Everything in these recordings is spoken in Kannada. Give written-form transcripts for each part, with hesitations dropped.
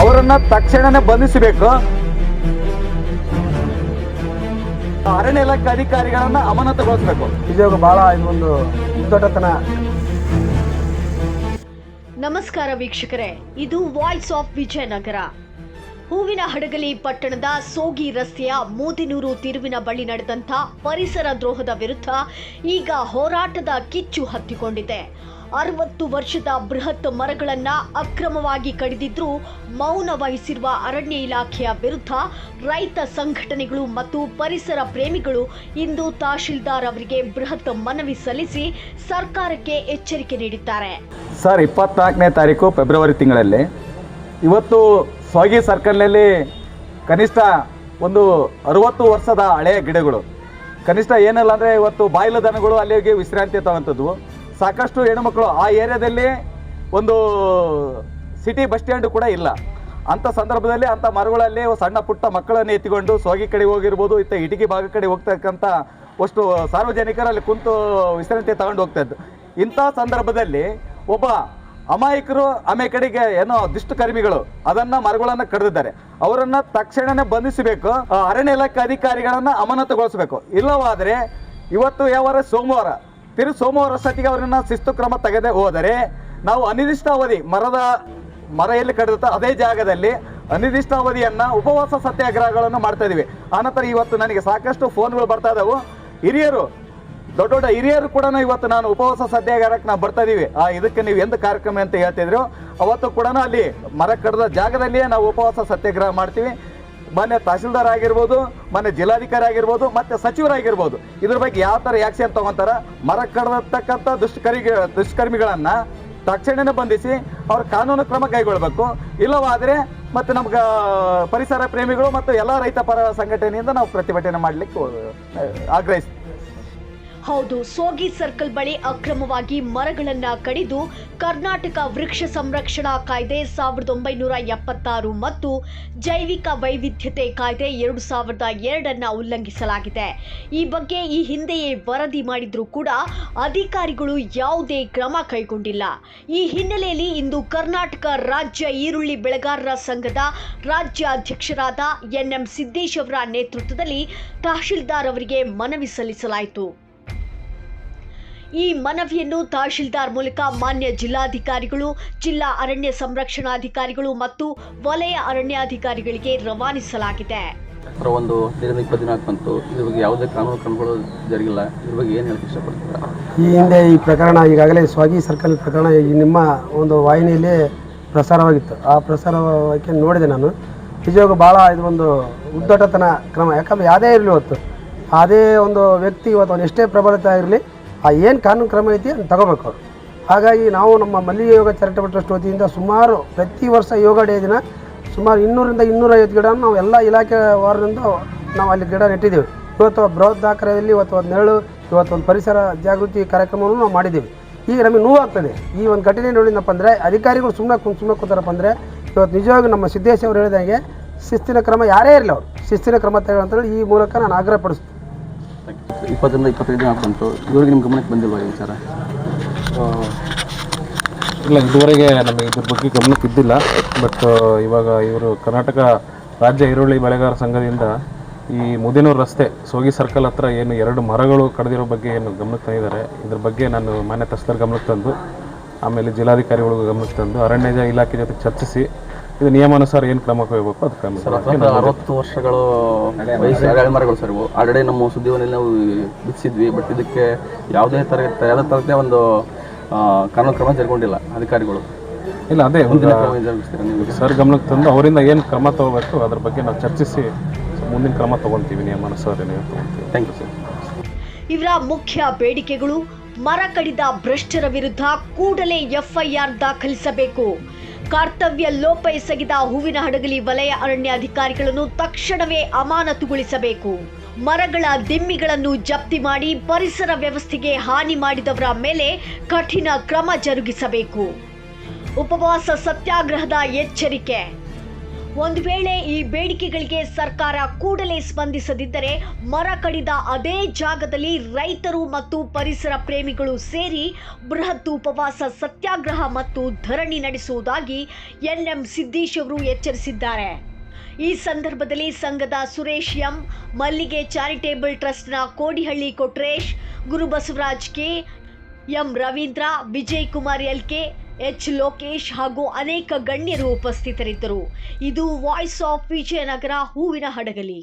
ಅವರನ್ನ ತಕ್ಷಣನೇ ಬಂಧಿಸಬೇಕು. ಅರಣ್ಯ ಇಲಾಖೆ ಅಧಿಕಾರಿಗಳನ್ನ ಅಮಾನತುಗೊಳಿಸಬೇಕು. ನಿಜವಾಗ ಬಹಳ ಇದೊಂದು ದೊಡ್ಡತನ. ನಮಸ್ಕಾರ ವೀಕ್ಷಕರೇ, ಇದು ವಾಯ್ಸ್ ಆಫ್ ವಿಜಯನಗರ. ಹೂವಿನ ಹಡಗಲಿ ಪಟ್ಟಣದ ಸೋಗಿ ರಸ್ತೆಯ ಮೋದಿನೂರು ತಿರುವಿನ ಬಳಿ ನಡೆದಂಥ ಪರಿಸರ ದ್ರೋಹದ ವಿರುದ್ಧ ಈಗ ಹೋರಾಟದ ಕಿಚ್ಚು ಹತ್ತಿಕೊಂಡಿದೆ. 60 ವರ್ಷದ ಬೃಹತ್ ಮರಗಳನ್ನು ಅಕ್ರಮವಾಗಿ ಕಡಿದಿದ್ರೂ ಮೌನ ವಹಿಸಿರುವ ಅರಣ್ಯ ಇಲಾಖೆಯ ವಿರುದ್ಧ ರೈತ ಸಂಘಟನೆಗಳು ಮತ್ತು ಪರಿಸರ ಪ್ರೇಮಿಗಳು ಇಂದು ತಹಶೀಲ್ದಾರ್ ಅವರಿಗೆ ಬೃಹತ್ ಮನವಿ ಸಲ್ಲಿಸಿ ಸರ್ಕಾರಕ್ಕೆ ಎಚ್ಚರಿಕೆ ನೀಡಿದ್ದಾರೆ. ಸರ್, 24ನೇ ತಾರೀಕು ಫೆಬ್ರವರಿ ತಿಂಗಳಲ್ಲಿ ಇವತ್ತು ಸೋಗಿ ಸರ್ಕಲ್ನಲ್ಲಿ ಕನಿಷ್ಠ ಒಂದು 60 ವರ್ಷದ ಹಳೆಯ ಗಿಡಗಳು, ಕನಿಷ್ಠ ಏನಿಲ್ಲ ಅಂದರೆ ಇವತ್ತು ಬಾಯಿಲ ದನಗಳು ಅಲ್ಲಿಗೆ ವಿಶ್ರಾಂತಿ ತಗೊಂಥದ್ದು. ಸಾಕಷ್ಟು ಹೆಣ್ಣುಮಕ್ಕಳು ಆ ಏರಿಯಾದಲ್ಲಿ ಒಂದು ಸಿಟಿ ಬಸ್ ಸ್ಟ್ಯಾಂಡ್ ಕೂಡ ಇಲ್ಲ. ಅಂಥ ಸಂದರ್ಭದಲ್ಲಿ ಅಂಥ ಮರಗಳಲ್ಲಿ ಸಣ್ಣ ಪುಟ್ಟ ಮಕ್ಕಳನ್ನು ಎತ್ತಿಕೊಂಡು ಸೋಗಿ ಕಡೆ ಹೋಗಿರ್ಬೋದು, ಇಟಗಿ ಭಾಗ ಕಡೆ ಹೋಗ್ತಕ್ಕಂಥ ಅಷ್ಟು ಸಾರ್ವಜನಿಕರಲ್ಲಿ ಕುಂತು ವಿಶ್ರಾಂತಿ ತಗೊಂಡು ಹೋಗ್ತಾ ಇದ್ದು. ಇಂಥ ಸಂದರ್ಭದಲ್ಲಿ ಒಬ್ಬ ಅಮಾಯಕರು ಆಮೇಲೆ ಕಡೆಗೆ ಏನೋ ದುಷ್ಟಕರ್ಮಿಗಳು ಅದನ್ನು ಮರಗಳನ್ನು ಕಡಿದಿದ್ದಾರೆ. ಅವರನ್ನು ತಕ್ಷಣನೇ ಬಂಧಿಸಬೇಕು. ಅರಣ್ಯ ಇಲಾಖೆ ಅಧಿಕಾರಿಗಳನ್ನು ಅಮಾನತುಗೊಳಿಸಬೇಕು. ಇಲ್ಲವಾದರೆ ಇವತ್ತು ಯಾವಾರ ಸೋಮವಾರ ಅಷ್ಟೊತ್ತಿಗೆ ಅವರನ್ನು ಶಿಸ್ತು ಕ್ರಮ ತೆಗೆದೇ ಹೋದರೆ ನಾವು ಅನಿರ್ದಿಷ್ಟ ಅವಧಿ ಮರ ಎಲ್ಲಿ ಕಡಿದ ಅದೇ ಜಾಗದಲ್ಲಿ ಅನಿರ್ದಿಷ್ಟ ಅವಧಿಯನ್ನು ಉಪವಾಸ ಸತ್ಯಾಗ್ರಹಗಳನ್ನು ಮಾಡ್ತಾ ಇದೀವಿ. ಆನಂತರ ಇವತ್ತು ನನಗೆ ಸಾಕಷ್ಟು ಫೋನ್ಗಳು ಬರ್ತಾ ಇದಾವೆ. ದೊಡ್ಡ ಹಿರಿಯರು ಕೂಡ ಇವತ್ತು ನಾನು ಉಪವಾಸ ಸತ್ಯಾಗ್ರಹಕ್ಕೆ ನಾವು ಬರ್ತಾ ಇದೀವಿ, ಇದಕ್ಕೆ ನೀವು ಎಂದು ಕಾರ್ಯಕ್ರಮ ಅಂತ ಹೇಳ್ತಿದ್ರು ಅವತ್ತು ಕೂಡ ಅಲ್ಲಿ ಮರ ಕಡಿದ ಜಾಗದಲ್ಲಿಯೇ ನಾವು ಉಪವಾಸ ಸತ್ಯಾಗ್ರಹ ಮಾಡ್ತೀವಿ. ಮಾನ್ಯ ತಹಶೀಲ್ದಾರ್ ಆಗಿರ್ಬೋದು, ಮಾನ್ಯ ಜಿಲ್ಲಾಧಿಕಾರಿ ಆಗಿರ್ಬೋದು, ಮತ್ತು ಸಚಿವರಾಗಿರ್ಬೋದು ಇದ್ರ ಬಗ್ಗೆ ಯಾವ ಥರ ಆ್ಯಕ್ಷನ್ ತೊಗೊತಾರ, ಮರ ಕಡಿದತಕ್ಕಂಥ ದುಷ್ಕರ್ಮಿಗಳನ್ನು ತಕ್ಷಣನೇ ಬಂಧಿಸಿ ಅವ್ರ ಕಾನೂನು ಕ್ರಮ ಕೈಗೊಳ್ಳಬೇಕು. ಇಲ್ಲವಾದರೆ ಮತ್ತು ನಮ್ಗೆ ಪರಿಸರ ಪ್ರೇಮಿಗಳು ಮತ್ತು ಎಲ್ಲ ರೈತ ಪರ ಸಂಘಟನೆಯಿಂದ ನಾವು ಪ್ರತಿಭಟನೆ ಮಾಡಲಿಕ್ಕೆ ಆಗ್ರಹಿಸ್ತೀವಿ. ಹೌದು, ಸೋಗಿ ಸರ್ಕಲ್ ಬಳಿ ಅಕ್ರಮವಾಗಿ ಮರಗಳನ್ನ ಕಡಿದು ಕರ್ನಾಟಕ ವೃಕ್ಷ ಸಂರಕ್ಷಣಾ ಕಾಯ್ದೆ 1976 ಮತ್ತು ಜೈವಿಕ ವೈವಿಧ್ಯತೆ ಕಾಯ್ದೆ 2002 ಉಲ್ಲಂಘಿಸಲಾಗಿದೆ. ಈ ಬಗ್ಗೆ ಈ ಹಿಂದೆಯೇ ವರದಿ ಮಾಡಿದ್ರೂ ಕೂಡ ಅಧಿಕಾರಿಗಳು ಯಾವುದೇ ಕ್ರಮ ಕೈಗೊಂಡಿಲ್ಲ. ಈ ಹಿನ್ನೆಲೆಯಲ್ಲಿ ಇಂದು ಕರ್ನಾಟಕ ರಾಜ್ಯ ಈರುಳ್ಳಿ ಬೆಳೆಗಾರರ ಸಂಘದ ರಾಜ್ಯ ಅಧ್ಯಕ್ಷರಾದ NM ಸಿದ್ದೇಶ್ ಅವರ ನೇತೃತ್ವದಲ್ಲಿ ತಹಶೀಲ್ದಾರ್ ಅವರಿಗೆ ಮನವಿ ಸಲ್ಲಿಸಲಾಯಿತು. ಈ ಮನವಿಯನ್ನು ತಹಶೀಲ್ದಾರ್ ಮೂಲಕ ಮಾನ್ಯ ಜಿಲ್ಲಾಧಿಕಾರಿಗಳು, ಜಿಲ್ಲಾ ಅರಣ್ಯ ಸಂರಕ್ಷಣಾಧಿಕಾರಿಗಳು ಮತ್ತು ವಲಯ ಅರಣ್ಯಾಧಿಕಾರಿಗಳಿಗೆ ರವಾನಿಸಲಾಗಿದೆ. ಒಂದು 20 ದಿನ ಬಂತು, ಇದ್ರ ಬಗ್ಗೆ ಯಾವುದೇ ಕಾನೂನು ಕ್ರಮಗಳು ಜರುಗಿಲ್ಲ. ಇದ್ರ ಬಗ್ಗೆ ಏನು ಹೇಳಕ್ಕೆ ಇಷ್ಟಪಡ್ತೀರಾ? ಈ ಹಿಂದೆ ಈ ಪ್ರಕರಣ ಈಗಾಗಲೇ ಸ್ವಾಗಿ ಸರ್ಕಲ್ ಪ್ರಕರಣ ನಿಮ್ಮ ಒಂದು ವಾಹಿನಿಯಲ್ಲಿ ಪ್ರಸಾರವಾಗಿತ್ತು. ಆ ಪ್ರಸಾರಕ್ಕೆ ನೋಡಿದೆ ನಾನು. ನಿಜವಾಗ ಭಾಳ ಇದೊಂದು ಉದ್ದಟತನ ಕ್ರಮ. ಯಾಕಂದರೆ ಯಾವುದೇ ಇರಲಿ ಇವತ್ತು ಅದೇ ಒಂದು ವ್ಯಕ್ತಿ ಇವತ್ತು ಎಷ್ಟೇ ಪ್ರಬಲತೆ ಆಗಿರಲಿ ಏನು ಕಾನೂನು ಕ್ರಮ ಐತಿ ಅದನ್ನು ತಗೋಬೇಕು ಅವರು. ಹಾಗಾಗಿ ನಾವು ನಮ್ಮ ಮಲ್ಲಿಗೆ ಯೋಗ ಚಾರಿಟಬಲ್ ಟ್ರಸ್ಟ್ ವತಿಯಿಂದ ಸುಮಾರು ಪ್ರತಿ ವರ್ಷ ಯೋಗ ಡೇ ದಿನ ಸುಮಾರು 200ರಿಂದ 250 ಗಿಡ ನಾವು ಎಲ್ಲ ಇಲಾಖೆ ವಾರದಿಂದ ನಾವು ಅಲ್ಲಿ ಗಿಡ ನೆಟ್ಟಿದ್ದೀವಿ. ಇವತ್ತು ಬೃಹತ್ ಆಕಾರದಲ್ಲಿ ಇವತ್ತು ಒಂದು ಪರಿಸರ ಜಾಗೃತಿ ಕಾರ್ಯಕ್ರಮವನ್ನು ನಾವು ಮಾಡಿದ್ದೀವಿ. ಈಗ ನಮಗೆ ನೋವಾಗ್ತದೆ ಈ ಒಂದು ಘಟನೆ ನೋಡಿದಪ್ಪ ಅಂದರೆ ಅಧಿಕಾರಿಗಳು ಸುಮ್ಮನೆ ಕೂತಾರಪ್ಪ ಅಂದರೆ ಇವತ್ತು ನಿಜವಾಗಿ ನಮ್ಮ ಸಿದ್ದೇಶ್ ಅವರು ಹೇಳಿದಂಗೆ ಶಿಸ್ತಿನ ಕ್ರಮ ಯಾರೇ ಇರಲಿ ಅವರು ಶಿಸ್ತಿನ ಕ್ರಮ ತಗೊಳ್ಳಂತೇಳಿ ಈ ಮೂಲಕ ನಾನು ಆಗ್ರಹಪಡಿಸ್ತೀನಿ. 20ರಿಂದ 25 ದಿನ ಬಂತು, ಇದುವರೆಗೆ ನಿಮ್ಮ ಗಮನಕ್ಕೆ ಬಂದಿಲ್ವಾ ಈ ವಿಚಾರ? ಇಲ್ಲ, ಇದುವರೆಗೆ ನಮಗೆ ಇದ್ರ ಬಗ್ಗೆ ಗಮನಕ್ಕೆ ಇದ್ದಿಲ್ಲ. ಬಟ್ ಇವಾಗ ಇವರು ಕರ್ನಾಟಕ ರಾಜ್ಯ ಈರುಳ್ಳಿ ಬೆಳೆಗಾರ ಸಂಘದಿಂದ ಈ ಮುದಿನೂರು ರಸ್ತೆ ಸೋಗಿ ಸರ್ಕಲ್ ಹತ್ರ ಏನು 2 ಮರಗಳು ಕಡಿದಿರೋ ಬಗ್ಗೆ ಏನು ಗಮನಕ್ಕೆ ತಂದಿದ್ದಾರೆ. ಇದ್ರ ಬಗ್ಗೆ ನಾನು ಮಾನ್ಯ ತಹಶೀಲ್ದಾರ್ ಗಮನಕ್ಕೆ ತಂದು ಆಮೇಲೆ ಜಿಲ್ಲಾಧಿಕಾರಿಗಳಿಗೂ ಗಮನಕ್ಕೆ ತಂದು ಅರಣ್ಯ ಇಲಾಖೆ ಜೊತೆ ಚರ್ಚಿಸಿ ಇದು ನಿಯಮಾನುಸಾರ ಏನು ಕ್ರಮ ಕೈಗೊಳ್ಳಬೇಕು ಅದು ಕ್ರಮ. 60 ವರ್ಷಗಳು ಹಳೆ ಮರಗಳು ಸರ್. ಇವು ಆಲ್ರೆಡಿ ನಮ್ಮ ಸುದ್ದಿವನಲ್ಲಿ ನಾವು ಬಿಚ್ಚಿದ್ವಿ. ಬಟ್ ಇದಕ್ಕೆ ಯಾವುದೇ ಥರದ ಒಂದು ಕಾನೂನು ಕ್ರಮ ಜರುಗೊಂಡಿಲ್ಲ ಅಧಿಕಾರಿಗಳು. ಇಲ್ಲ, ಅದೇ ಸರ್ ಗಮನಕ್ಕೆ ತಂದು ಅವರಿಂದ ಏನು ಕ್ರಮ ತಗೋಬೇಕು ಅದ್ರ ಬಗ್ಗೆ ನಾವು ಚರ್ಚಿಸಿ ಮುಂದಿನ ಕ್ರಮ ತಗೊಳ್ತೀವಿ, ನಿಯಮಾನುಸಾರ ತಗೊಳ್ತೀವಿ. Thank you sir. ಇವರ ಮುಖ್ಯ ಬೇಡಿಕೆಗಳು: ಮರ ಕಡಿದ ಭ್ರಷ್ಟರ ವಿರುದ್ಧ ಕೂಡಲೇ FIR ದಾಖಲಿಸಬೇಕು, ಕರ್ತವ್ಯ ಲೋಪ ಎಸಗಿದ ಹೂವಿನ ಹಡಗಲಿ ವಲಯ ಅರಣ್ಯಾಧಿಕಾರಿಗಳನ್ನು ತಕ್ಷಣವೇ ಅಮಾನತುಗೊಳಿಸಬೇಕು, ಮರಗಳ ದಿಮ್ಮಿಗಳನ್ನು ಜಪ್ತಿ ಮಾಡಿ ಪರಿಸರ ವ್ಯವಸ್ಥೆಗೆ ಹಾನಿ ಮಾಡಿದವರ ಮೇಲೆ ಕಠಿಣ ಕ್ರಮ ಜರುಗಿಸಬೇಕು. ಉಪವಾಸ ಸತ್ಯಾಗ್ರಹದ ಎಚ್ಚರಿಕೆ: ಒಂದು ವೇಳೆ ಈ ಬೇಡಿಕೆಗಳಿಗೆ ಸರ್ಕಾರ ಕೂಡಲೇ ಸ್ಪಂದಿಸದಿದ್ದರೆ ಮರ ಕಡಿದ ಅದೇ ಜಾಗದಲ್ಲಿ ರೈತರು ಮತ್ತು ಪರಿಸರ ಪ್ರೇಮಿಗಳು ಸೇರಿ ಬೃಹತ್ ಉಪವಾಸ ಸತ್ಯಾಗ್ರಹ ಮತ್ತು ಧರಣಿ ನಡೆಸುವುದಾಗಿ ಎನ್ಎಂ ಸಿದ್ದೇಶ್ ಅವರು ಎಚ್ಚರಿಸಿದ್ದಾರೆ. ಈ ಸಂದರ್ಭದಲ್ಲಿ ಸಂಘದ ಸುರೇಶ್ ಎಂ, ಮಲ್ಲಿಗೆ ಚಾರಿಟೇಬಲ್ ಟ್ರಸ್ಟ್ನ Kodihalli Kotresh, Gurubasavaraj K, M Ravindra, Vijay Kumar LK, H Lokesh ಹಾಗೂ ಅನೇಕ ಗಣ್ಯರು ಉಪಸ್ಥಿತರಿದ್ದರು. ಇದು ವಾಯ್ಸ್ ಆಫ್ ವಿಜಯನಗರ ಹೂವಿನ ಹಡಗಲಿ.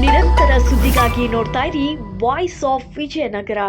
ನಿರಂತರ ಸುದ್ದಿಗಾಗಿ ನೋಡ್ತಾ ಇರಿ ವಾಯ್ಸ್ ಆಫ್ ವಿಜಯನಗರ.